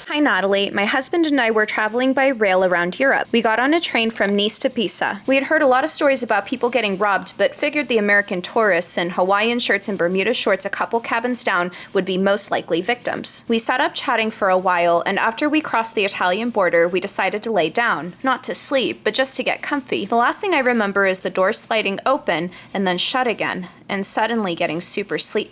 Hi Natalie, my husband and I were traveling by rail around Europe. We got on a train from Nice to Pisa. We had heard a lot of stories about people getting robbed, but figured the American tourists in Hawaiian shirts and Bermuda shorts a couple cabins down would be most likely victims. We sat up chatting for a while, and after we crossed the Italian border, we decided to lay down. Not to sleep, but just to get comfy. The last thing I remember is the door sliding open and then shut again, and suddenly getting super sleepy.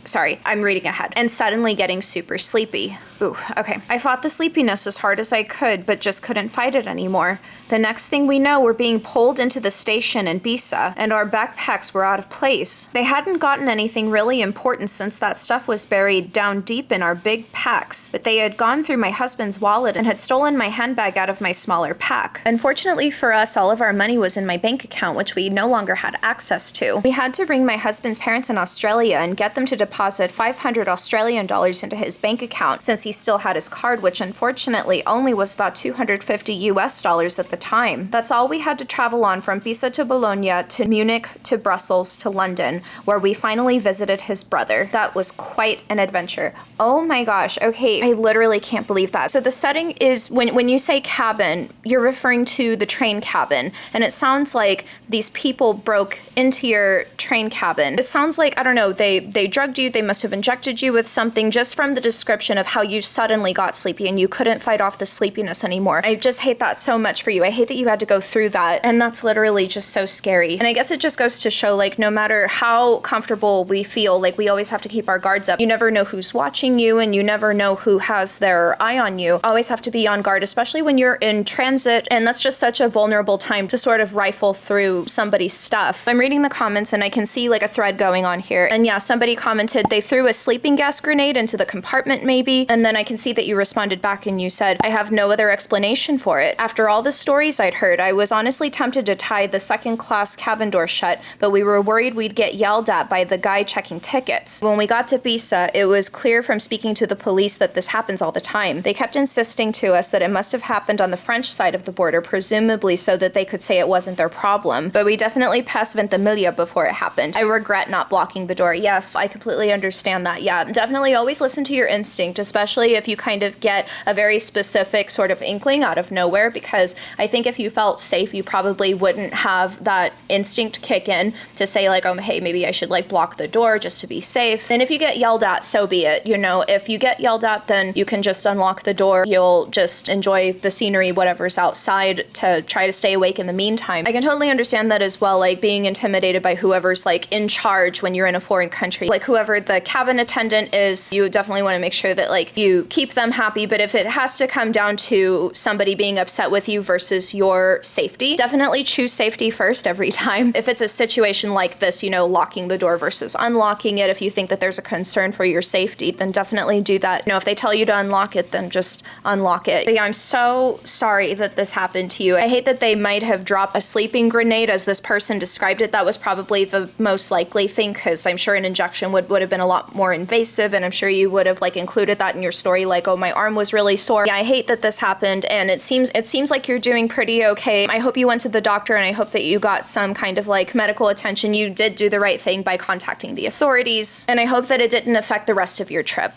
Sorry, I'm reading ahead. And suddenly getting super sleepy. Ooh, okay. I fought the sleepiness as hard as I could, but just couldn't fight it anymore. The next thing we know, we're being pulled into the station in Pisa, and our backpacks were out of place. They hadn't gotten anything really important since that stuff was buried down deep in our big packs, but they had gone through my husband's wallet and had stolen my handbag out of my smaller pack. Unfortunately for us, all of our money was in my bank account, which we no longer had access to. We had to ring my husband's parents in Australia and get them to deposit 500 Australian dollars into his bank account since he still had his card, which unfortunately only was about 250 US dollars at the time. That's all we had to travel on from Pisa to Bologna to Munich to Brussels to London, where we finally visited his brother. That was quite an adventure. Oh my gosh, okay, I literally can't believe that. So the setting is, when you say cabin, you're referring to the train cabin, and it sounds like these people broke into your train cabin. It sounds like, I don't know, they drugged you, they must have injected you with something, just from the description of how you suddenly got sleepy and you couldn't fight off the sleepiness anymore. I just hate that so much for you. I hate that you had to go through that, and that's literally just so scary. And I guess it just goes to show, like, no matter how comfortable we feel, like, we always have to keep our guards up. You never know who's watching you, and you never know who has their eye on you. Always have to be on guard, especially when you're in transit, and that's just such a vulnerable time to sort of rifle through somebody's stuff. I'm reading the comments and I can see like a thread going on here, and yeah, somebody commented they threw a sleeping gas grenade into the compartment maybe, and then I can see that you responded back and you said, I have no other explanation for it. After all the stories I'd heard, I was honestly tempted to tie the second class cabin door shut, but we were worried we'd get yelled at by the guy checking tickets. When we got to Pisa, it was clear from speaking to the police that this happens all the time. They kept insisting to us that it must have happened on the French side of the border, presumably so that they could say it wasn't their problem, but we definitely passed Ventimiglia before it happened. I regret not blocking the door. Yes, I completely understand that. Yeah, definitely always listen to your instinct, especially if you kind of get a very specific sort of inkling out of nowhere, because I think if you felt safe, you probably wouldn't have that instinct kick in to say like, oh, hey, maybe I should like block the door just to be safe. And if you get yelled at, so be it. You know, if you get yelled at, then you can just unlock the door. You'll just enjoy the scenery, whatever's outside, to try to stay awake in the meantime. I can totally understand that as well, like being intimidated by whoever's like in charge when you're in a foreign country. Like whoever the cabin attendant is, you definitely want to make sure that like you keep them happy, but if it has to come down to somebody being upset with you versus your safety, definitely choose safety first every time. If it's a situation like this, you know, locking the door versus unlocking it, if you think that there's a concern for your safety, then definitely do that. You know, if they tell you to unlock it, then just unlock it. But yeah, I'm so sorry that this happened to you. I hate that they might have dropped a sleeping grenade as this person described it. That was probably the most likely thing, because I'm sure an injection would have been a lot more invasive, and I'm sure you would have like included that in your story, like, oh, my arm was really sore. Yeah, I hate that this happened, and it seems like you're doing pretty okay. I hope you went to the doctor, and I hope that you got some kind of like medical attention. You did do the right thing by contacting the authorities, and I hope that it didn't affect the rest of your trip.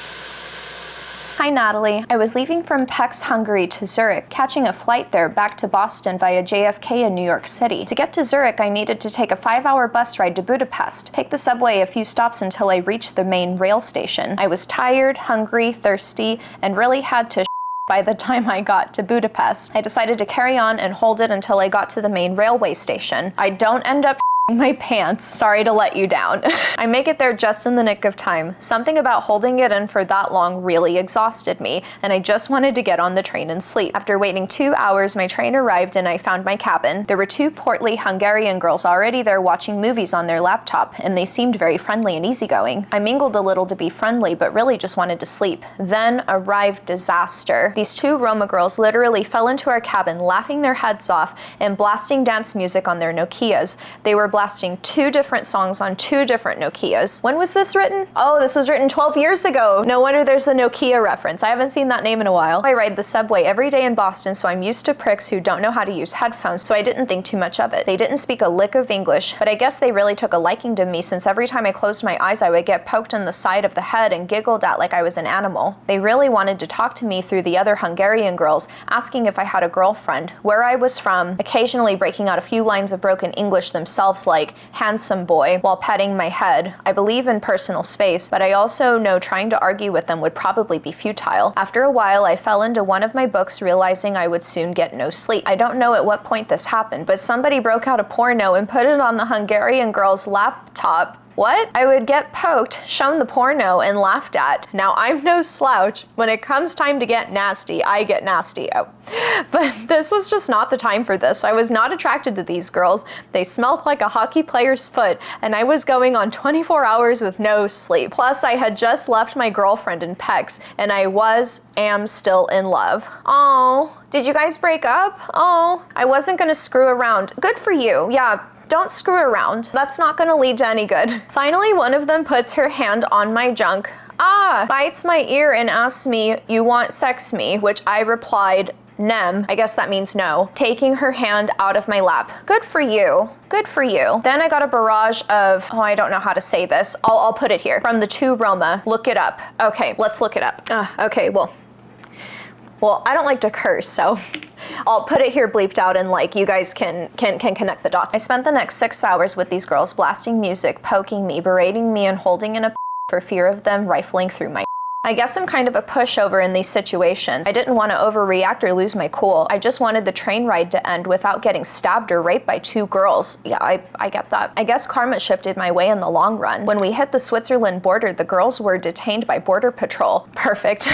Hi Natalie, I was leaving from Pécs, Hungary to Zurich, catching a flight there back to Boston via JFK in New York City. To get to Zurich, I needed to take a 5-hour bus ride to Budapest, take the subway a few stops until I reached the main rail station. I was tired, hungry, thirsty, and really had to by the time I got to Budapest. I decided to carry on and hold it until I got to the main railway station. I don't end up my pants. Sorry to let you down. I make it there just in the nick of time. Something about holding it in for that long really exhausted me, and I just wanted to get on the train and sleep. After waiting 2 hours, my train arrived and I found my cabin. There were 2 portly Hungarian girls already there watching movies on their laptop, and they seemed very friendly and easygoing. I mingled a little to be friendly, but really just wanted to sleep. Then arrived disaster. These 2 Roma girls literally fell into our cabin, laughing their heads off and blasting dance music on their Nokias. They were blasting 2 different songs on 2 different Nokias. When was this written? Oh, this was written 12 years ago. No wonder there's a Nokia reference. I haven't seen that name in a while. I ride the subway every day in Boston, so I'm used to pricks who don't know how to use headphones, so I didn't think too much of it. They didn't speak a lick of English, but I guess they really took a liking to me since every time I closed my eyes I would get poked on the side of the head and giggled at like I was an animal. They really wanted to talk to me through the other Hungarian girls, asking if I had a girlfriend, where I was from, occasionally breaking out a few lines of broken English themselves like handsome boy while petting my head. I believe in personal space, but I also know trying to argue with them would probably be futile. After a while, I fell into one of my books realizing I would soon get no sleep. I don't know at what point this happened, but somebody broke out a porno and put it on the Hungarian girl's laptop. What? I would get poked, shown the porno, and laughed at. Now, I'm no slouch. When it comes time to get nasty, I get nasty. Oh. But this was just not the time for this. I was not attracted to these girls. They smelled like a hockey player's foot, and I was going on 24 hours with no sleep. Plus, I had just left my girlfriend in Pecs, and I am still in love. Oh, did you guys break up? Oh, I wasn't gonna screw around. Good for you. Yeah. Don't screw around. That's not gonna lead to any good. Finally, one of them puts her hand on my junk. Bites my ear and asks me, "You want sex me?" Which I replied, "Nem." I guess that means no. Taking her hand out of my lap. Good for you. Good for you. Then I got a barrage of, I don't know how to say this. I'll put it here. From the 2 Roma. Look it up. Okay, let's look it up. Okay, well, I don't like to curse, so I'll put it here bleeped out and like you guys can connect the dots. I spent the next 6 hours with these girls blasting music, poking me, berating me, and holding in a for fear of them rifling through my. I guess I'm kind of a pushover in these situations. I didn't want to overreact or lose my cool. I just wanted the train ride to end without getting stabbed or raped by 2 girls. Yeah, I get that. I guess karma shifted my way in the long run. When we hit the Switzerland border, the girls were detained by Border Patrol. Perfect.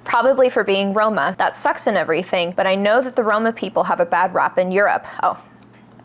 Probably for being Roma. That sucks and everything, but I know that the Roma people have a bad rap in Europe. Oh,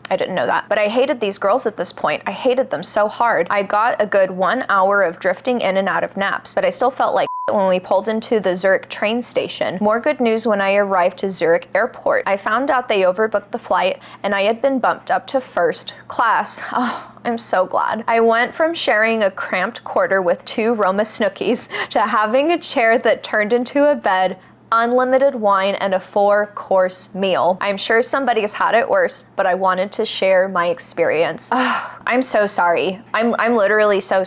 I didn't know that. But I hated these girls at this point. I hated them so hard. I got a good 1 hour of drifting in and out of naps, but I still felt like when we pulled into the Zurich train station. More good news when I arrived to Zurich airport. I found out they overbooked the flight and I had been bumped up to 1st class. Oh, I'm so glad. I went from sharing a cramped quarter with 2 Roma snookies to having a chair that turned into a bed, unlimited wine, and a 4-course meal. I'm sure somebody has had it worse, but I wanted to share my experience. I'm so sorry. I'm literally so.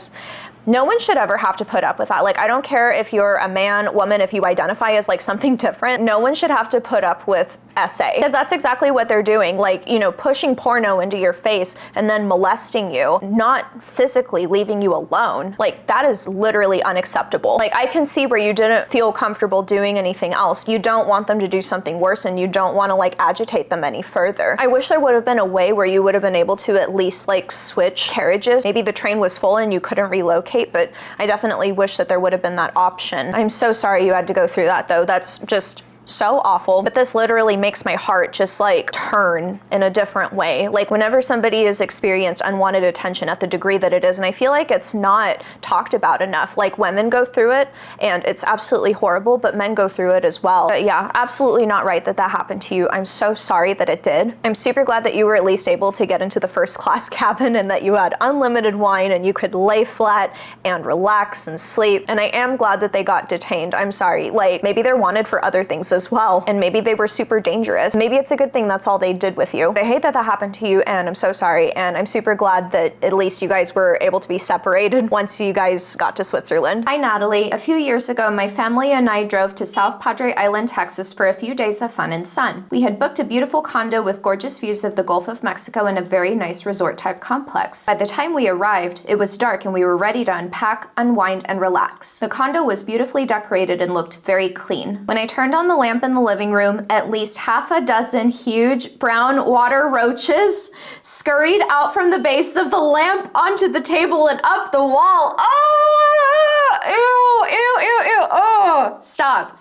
No one should ever have to put up with that. Like, I don't care if you're a man, woman, if you identify as like something different, no one should have to put up with essay, because that's exactly what they're doing. Like, you know, pushing porno into your face and then molesting you, not physically leaving you alone. Like, that is literally unacceptable. Like, I can see where you didn't feel comfortable doing anything else. You don't want them to do something worse and you don't want to like agitate them any further. I wish there would have been a way where you would have been able to at least like switch carriages. Maybe the train was full and you couldn't relocate, but I definitely wish that there would have been that option. I'm so sorry you had to go through that though. That's just so awful. But this literally makes my heart just like turn in a different way. Like, whenever somebody has experienced unwanted attention at the degree that it is, and I feel like it's not talked about enough. Like, women go through it and it's absolutely horrible, but men go through it as well. But yeah, absolutely not right that that happened to you. I'm so sorry that it did. I'm super glad that you were at least able to get into the 1st class cabin and that you had unlimited wine and you could lay flat and relax and sleep. And I am glad that they got detained. I'm sorry. Like, maybe they're wanted for other things as well, and maybe they were super dangerous. Maybe it's a good thing that's all they did with you. I hate that that happened to you, and I'm so sorry, and I'm super glad that at least you guys were able to be separated once you guys got to Switzerland. Hi, Natalie. A few years ago, my family and I drove to South Padre Island, Texas for a few days of fun and sun. We had booked a beautiful condo with gorgeous views of the Gulf of Mexico and a very nice resort-type complex. By the time we arrived, it was dark and we were ready to unpack, unwind, and relax. The condo was beautifully decorated and looked very clean. When I turned on the lamp in the living room, at least half a dozen huge brown water roaches scurried out from the base of the lamp onto the table and up the wall. Oh, ew, ew, ew, ew, oh. Stop.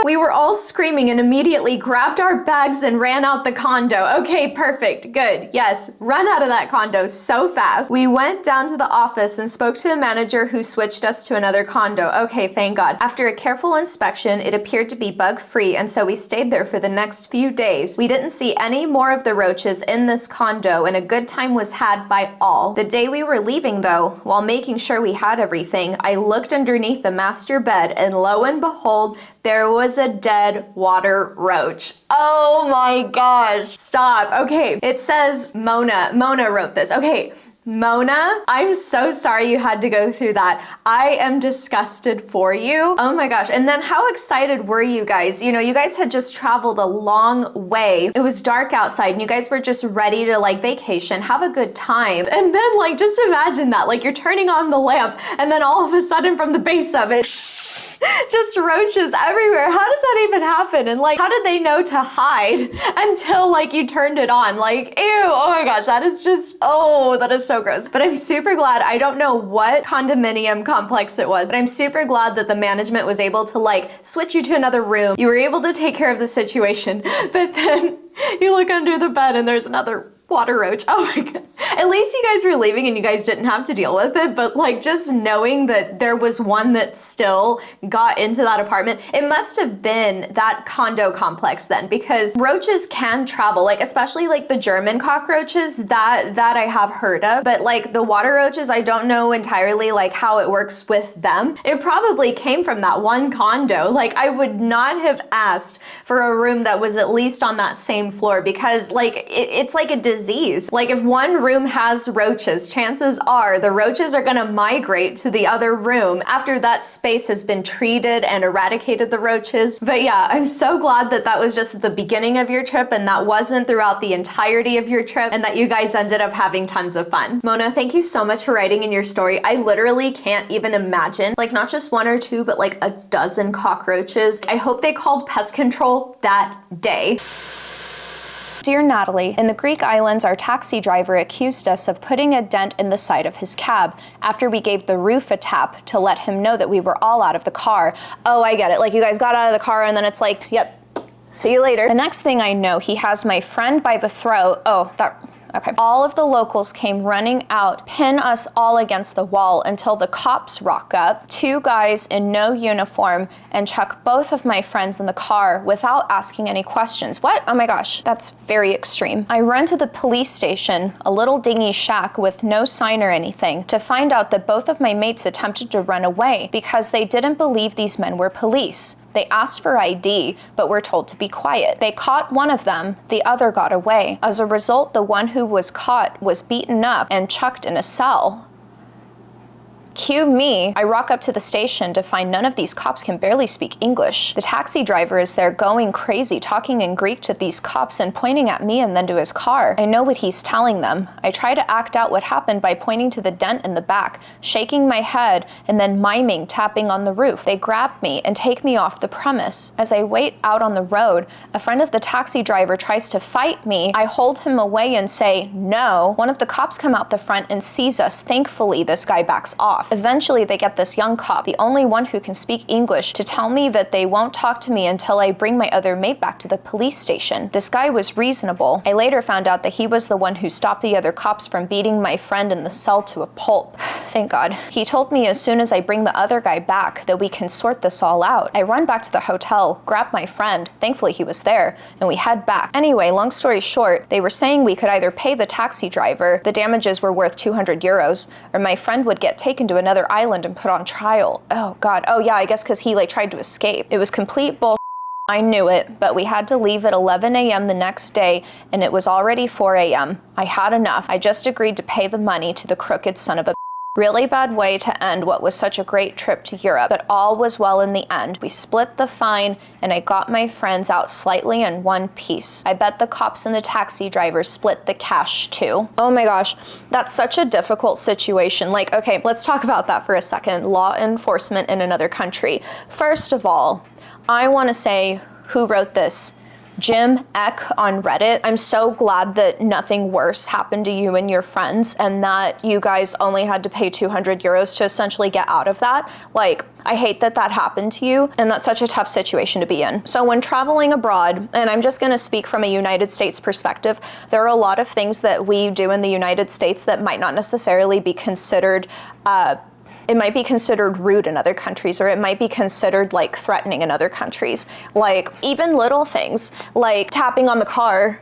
We were all screaming and immediately grabbed our bags and ran out the condo. Okay, perfect, good, yes, run out of that condo so fast. We went down to the office and spoke to a manager who switched us to another condo. Okay, thank God. After a careful inspection, it appeared to be bug-free, and so we stayed there for the next few days. We didn't see any more of the roaches in this condo, and a good time was had by all. The day we were leaving though, while making sure we had everything, I looked underneath the master bed, and lo and behold, there was a dead water roach. Oh my gosh, stop. Okay, it says Mona wrote this. Okay, Mona, I'm so sorry you had to go through that. I am disgusted for you. Oh my gosh. And then how excited were you guys? You know, you guys had just traveled a long way. It was dark outside and you guys were just ready to like vacation, have a good time. And then like, just imagine that, like you're turning on the lamp and then all of a sudden from the base of it, just roaches everywhere. How does that even happen? And like, how did they know to hide until like you turned it on? Like, ew, oh my gosh, that is just, oh, that is so gross. But I'm super glad, I don't know what condominium complex it was, but I'm super glad that the management was able to like switch you to another room. You were able to take care of the situation, but then you look under the bed and there's another water roach. Oh my God. At least you guys were leaving and you guys didn't have to deal with it, but like just knowing that there was one that still got into that apartment, it must have been that condo complex then, because roaches can travel, like especially like the German cockroaches that I have heard of, but like the water roaches, I don't know entirely like how it works with them. It probably came from that one condo. Like I would not have asked for a room that was at least on that same floor, because like it's like a disease. Like if one room has roaches, chances are the roaches are gonna migrate to the other room after that space has been treated and eradicated the roaches. But yeah, I'm so glad that that was just at the beginning of your trip and that wasn't throughout the entirety of your trip, and that you guys ended up having tons of fun. Mona, thank you so much for writing in your story. I literally can't even imagine, like not just one or two, but like a dozen cockroaches. I hope they called pest control that day. Dear Natalie, in the Greek islands, our taxi driver accused us of putting a dent in the side of his cab after we gave the roof a tap to let him know that we were all out of the car. Oh, I get it. Like you guys got out of the car and then it's like, yep, see you later. The next thing I know, he has my friend by the throat. Oh, okay. All of the locals came running out, pin us all against the wall until the cops rock up, two guys in no uniform, and chuck both of my friends in the car without asking any questions. What? Oh my gosh, that's very extreme. I run to the police station, a little dingy shack with no sign or anything, to find out that both of my mates attempted to run away because they didn't believe these men were police. They asked for ID, but were told to be quiet. They caught one of them, the other got away. As a result, the one who was caught was beaten up and chucked in a cell. Cue me. I rock up to the station to find none of these cops can barely speak English. The taxi driver is there going crazy, talking in Greek to these cops and pointing at me and then to his car. I know what he's telling them. I try to act out what happened by pointing to the dent in the back, shaking my head, and then miming tapping on the roof. They grab me and take me off the premise. As I wait out on the road, a friend of the taxi driver tries to fight me. I hold him away and say, no. One of the cops come out the front and sees us. Thankfully, this guy backs off. Eventually, they get this young cop, the only one who can speak English, to tell me that they won't talk to me until I bring my other mate back to the police station. This guy was reasonable. I later found out that he was the one who stopped the other cops from beating my friend in the cell to a pulp. Thank God. He told me as soon as I bring the other guy back that we can sort this all out. I run back to the hotel, grab my friend, thankfully he was there, and we head back. Anyway, long story short, they were saying we could either pay the taxi driver, the damages were worth 200 euros, or my friend would get taken to another island and put on trial. Oh God. Oh yeah, I guess because he like tried to escape. It was complete bull. I knew it, but we had to leave at 11 a.m. the next day, and it was already 4 a.m. I had enough. I just agreed to pay the money to the crooked son of a Really bad way to end what was such a great trip to Europe, but all was well in the end. We split the fine, and I got my friends out slightly in one piece. I bet the cops and the taxi drivers split the cash too. Oh my gosh, that's such a difficult situation. Like, okay, let's talk about that for a second. Law enforcement in another country. First of all, I want to say who wrote this. Jim Eck on Reddit, I'm so glad that nothing worse happened to you and your friends and that you guys only had to pay 200 euros to essentially get out of that. Like, I hate that that happened to you, and that's such a tough situation to be in. So when traveling abroad, and I'm just gonna speak from a United States perspective, there are a lot of things that we do in the United States that might not necessarily be considered it might be considered rude in other countries, or it might be considered like threatening in other countries. Like even little things like tapping on the car.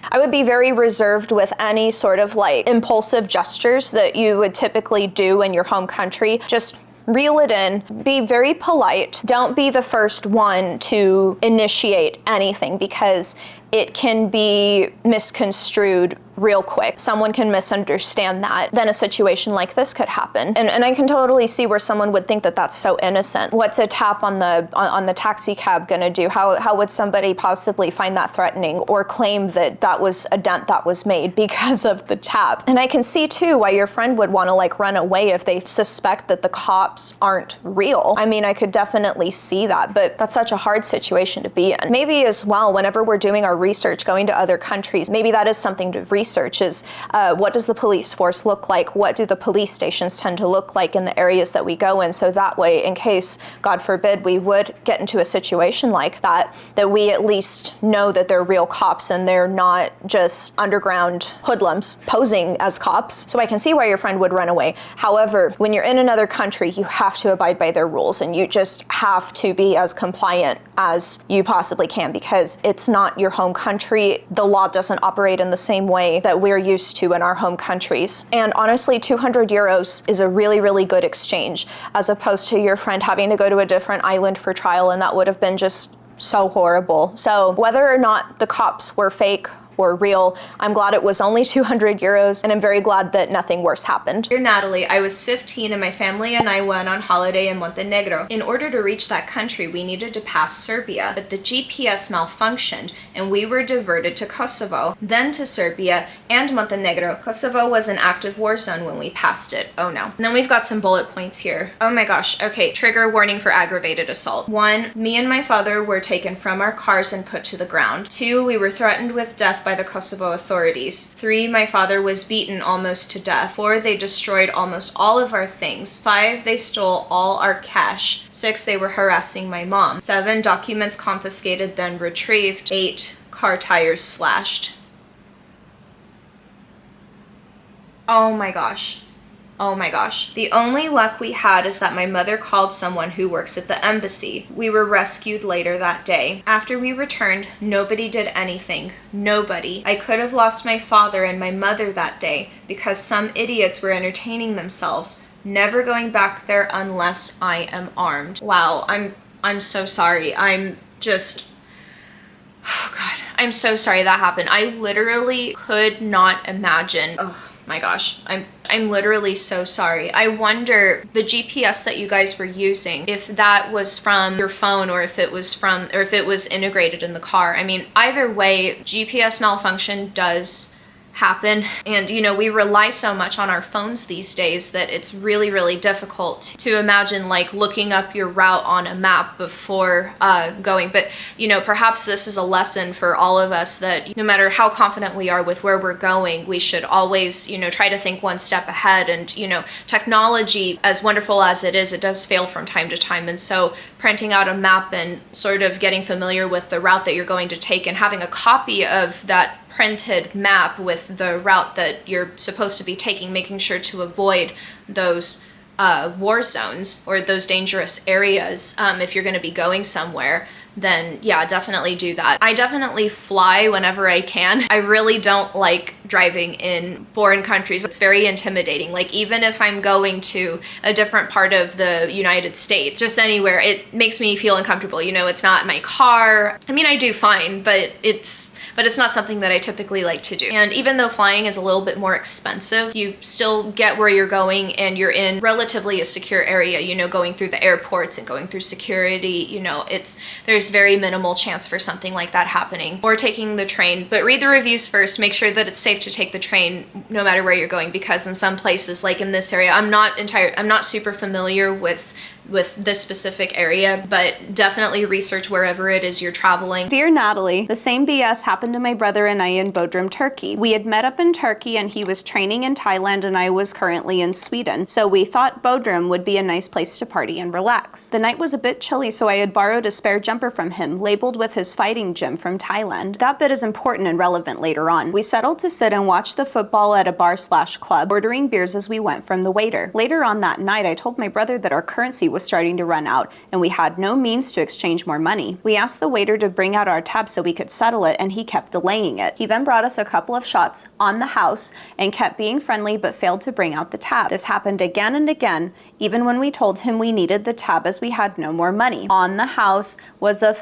I would be very reserved with any sort of like impulsive gestures that you would typically do in your home country. Just reel it in, be very polite. Don't be the first one to initiate anything because it can be misconstrued real quick. Someone can misunderstand that. Then a situation like this could happen. And I can totally see where someone would think that that's so innocent. What's a tap on the taxi cab gonna do? How would somebody possibly find that threatening or claim that that was a dent that was made because of the tap? And I can see too why your friend would wanna like run away if they suspect that the cops aren't real. I mean, I could definitely see that, but that's such a hard situation to be in. Maybe as well, whenever we're doing our research, going to other countries, maybe that is something to research is what does the police force look like? What do the police stations tend to look like in the areas that we go in? So that way, in case, God forbid, we would get into a situation like that, that we at least know that they're real cops and they're not just underground hoodlums posing as cops. So I can see why your friend would run away. However, when you're in another country, you have to abide by their rules and you just have to be as compliant as you possibly can because it's not your home country. The law doesn't operate in the same way that we're used to in our home countries. And honestly, 200 euros is a really, really good exchange as opposed to your friend having to go to a different island for trial, and that would have been just so horrible. So whether or not the cops were fake or real, I'm glad it was only 200 euros, and I'm very glad that nothing worse happened. Dear Natalie, I was 15 and my family and I went on holiday in Montenegro. In order to reach that country, we needed to pass Serbia, but the GPS malfunctioned and we were diverted to Kosovo, then to Serbia and Montenegro. Kosovo was an active war zone when we passed it. Oh no. And then we've got some bullet points here. Oh my gosh. Okay, trigger warning for aggravated assault. 1, me and my father were taken from our cars and put to the ground. 2, we were threatened with death by the Kosovo authorities. 3, my father was beaten almost to death. 4, they destroyed almost all of our things. 5, they stole all our cash. 6, they were harassing my mom. 7, documents confiscated then retrieved. 8, car tires slashed. Oh my gosh. Oh my gosh. The only luck we had is that my mother called someone who works at the embassy. We were rescued later that day. After we returned, nobody did anything. Nobody. I could have lost my father and my mother that day because some idiots were entertaining themselves. Never going back there unless I am armed. Wow, I'm so sorry. I'm just... Oh God. I'm so sorry that happened. I literally could not imagine. Oh my gosh. I'm literally so sorry. I wonder the GPS that you guys were using, if that was from your phone or if it was integrated in the car. I mean, either way, GPS malfunction does happen. And you know, we rely so much on our phones these days that it's really, really difficult to imagine like looking up your route on a map before going. But you know, perhaps this is a lesson for all of us that no matter how confident we are with where we're going, we should always, you know, try to think one step ahead. And you know, technology, as wonderful as it is, it does fail from time to time. And so printing out a map and sort of getting familiar with the route that you're going to take and having a copy of that printed map with the route that you're supposed to be taking, making sure to avoid those war zones or those dangerous areas if you're going to be going somewhere, then yeah, definitely do that. I definitely fly whenever I can. I really don't like driving in foreign countries. It's very intimidating. Like even if I'm going to a different part of the United States, just anywhere, it makes me feel uncomfortable. You know, it's not my car. I mean, I do fine, but it's not something that I typically like to do. And even though flying is a little bit more expensive, you still get where you're going and you're in relatively a secure area, you know, going through the airports and going through security, you know, there's very minimal chance for something like that happening. Or taking the train, but read the reviews first, make sure that it's safe to take the train no matter where you're going, because in some places, like in this area, I'm not super familiar with with this specific area, but definitely research wherever it is you're traveling. Dear Natalie, the same BS happened to my brother and I in Bodrum, Turkey. We had met up in Turkey and he was training in Thailand and I was currently in Sweden. So we thought Bodrum would be a nice place to party and relax. The night was a bit chilly, so I had borrowed a spare jumper from him, labeled with his fighting gym from Thailand. That bit is important and relevant later on. We settled to sit and watch the football at a bar/club, ordering beers as we went from the waiter. Later on that night, I told my brother that our currency was starting to run out and we had no means to exchange more money. We asked the waiter to bring out our tab so we could settle it, and he kept delaying it. He then brought us a couple of shots on the house and kept being friendly but failed to bring out the tab. This happened again and again, even when we told him we needed the tab as we had no more money. On the house was a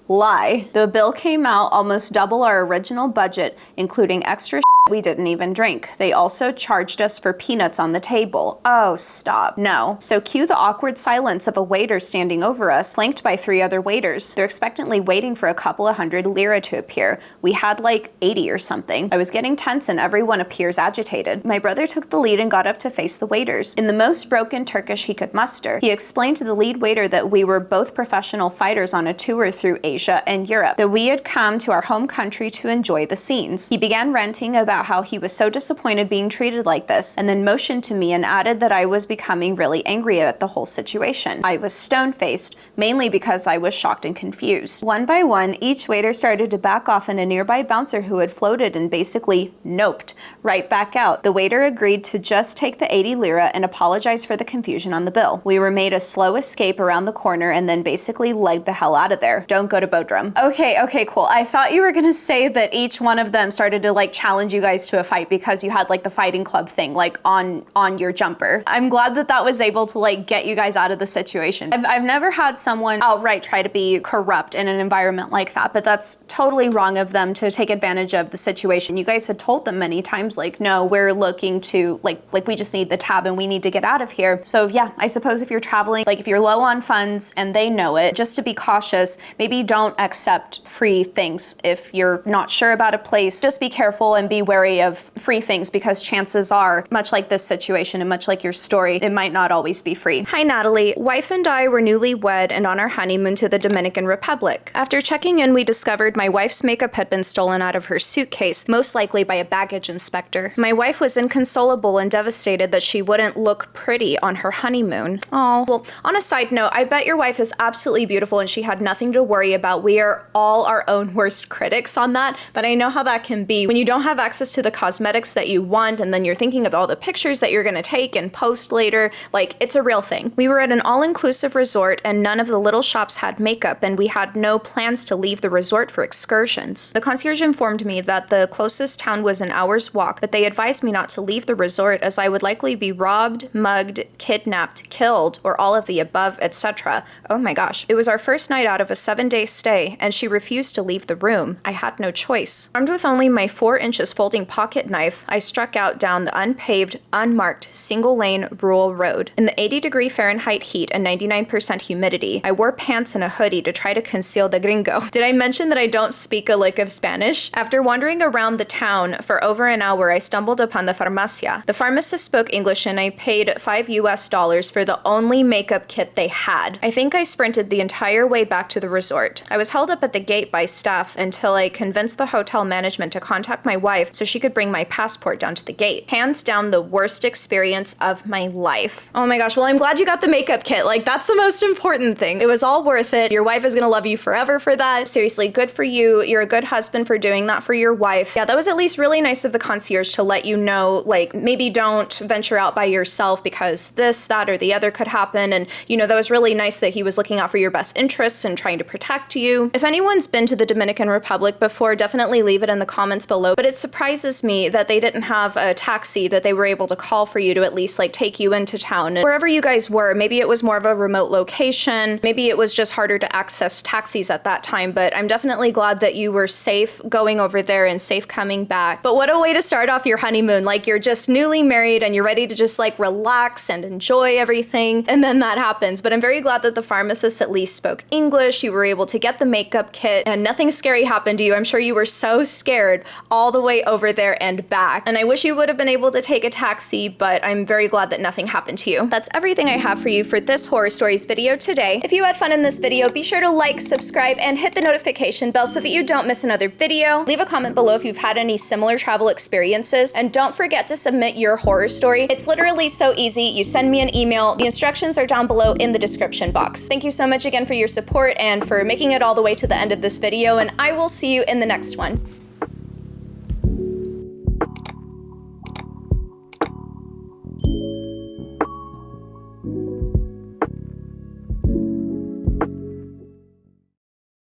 lie. The bill came out almost double our original budget, including extra we didn't even drink. They also charged us for peanuts on the table. Oh, stop. No. So cue the awkward silence of a waiter standing over us, flanked by 3 other waiters. They're expectantly waiting for a couple of hundred lira to appear. We had like 80 or something. I was getting tense and everyone appears agitated. My brother took the lead and got up to face the waiters. In the most broken Turkish he could muster, he explained to the lead waiter that we were both professional fighters on a tour through Asia and Europe, that we had come to our home country to enjoy the scenes. He began ranting about how he was so disappointed being treated like this, and then motioned to me and added that I was becoming really angry at the whole situation. I was stone-faced, mainly because I was shocked and confused. One by one, each waiter started to back off, and a nearby bouncer who had floated and basically noped right back out. The waiter agreed to just take the 80 lira and apologize for the confusion on the bill. We were made a slow escape around the corner and then basically legged the hell out of there. Don't go to Bodrum. Okay, cool. I thought you were gonna say that each one of them started to like challenge you guys to a fight because you had like the fighting club thing like on your jumper. I'm glad that that was able to like get you guys out of the situation. I've never had someone outright try to be corrupt in an environment like that, but that's totally wrong of them to take advantage of the situation. You guys had told them many times like, no, we're looking to like we just need the tab and we need to get out of here. So yeah, I suppose if you're traveling, like if you're low on funds and they know it, just to be cautious, maybe don't accept free things. If you're not sure about a place, just be careful and be wary of free things, because chances are, much like this situation and much like your story, it might not always be free. Hi Natalie, wife and I were newlywed and on our honeymoon to the Dominican Republic. After checking in, we discovered my wife's makeup had been stolen out of her suitcase, most likely by a baggage inspector. My wife was inconsolable and devastated that she wouldn't look pretty on her honeymoon. Oh, well, on a side note, I bet your wife is absolutely beautiful and she had nothing to worry about. We are all our own worst critics on that, but I know how that can be when you don't have access to the cosmetics that you want and then you're thinking of all the pictures that you're gonna take and post later. Like, it's a real thing. We were at an all-inclusive resort and none of the little shops had makeup, and we had no plans to leave the resort for excursions. The concierge informed me that the closest town was an hour's walk, but they advised me not to leave the resort as I would likely be robbed, mugged, kidnapped, killed, or all of the above, etc. Oh my gosh. It was our first night out of a 7-day stay, and she refused to leave the room. I had no choice. Armed with only my 4 inches folding pocket knife, I struck out down the unpaved, unmarked, single-lane rural road. In the 80-degree Fahrenheit heat and 99% humidity, I wore pants and a hoodie to try to conceal the gringo. Did I mention that I don't speak a lick of Spanish? After wandering around the town for over an hour, I stumbled upon the farmacia. The pharmacist spoke English and I paid $5 for the only makeup kit they had. I think I sprinted the entire way back to the resort. I was held up at the gate by staff until I convinced the hotel management to contact my wife so she could bring my passport down to the gate. Hands down the worst experience of my life. Oh my gosh, well I'm glad you got the makeup kit. Like, that's the most important thing. It was all worth it. Your wife is gonna love you forever for that. Seriously, good for you. You're a good husband for doing that for your wife. Yeah, that was at least really nice of the concierge to let you know, like, maybe don't venture out by yourself because this, that, or the other could happen. And, you know, that was really nice that he was looking out for your best interests and trying to protect you. If anyone's been to the Dominican Republic before, definitely leave it in the comments below. But it surprises me that they didn't have a taxi that they were able to call for you to at least like take you into town. And wherever you guys were, maybe it was more of a remote location, maybe it was just harder to access taxis at that time, but I'm definitely glad glad that you were safe going over there and safe coming back. But what a way to start off your honeymoon. Like, you're just newly married and you're ready to just like relax and enjoy everything, and then that happens. But I'm very glad that the pharmacist at least spoke English. You were able to get the makeup kit and nothing scary happened to you. I'm sure you were so scared all the way over there and back. And I wish you would have been able to take a taxi, but I'm very glad that nothing happened to you. That's everything I have for you for this horror stories video today. If you had fun in this video, be sure to like, subscribe, and hit the notification bell so that you don't miss another video. Leave a comment below if you've had any similar travel experiences, and don't forget to submit your horror story. It's literally so easy. You send me an email. The instructions are down below in the description box. Thank you so much again for your support and for making it all the way to the end of this video, and I will see you in the next one.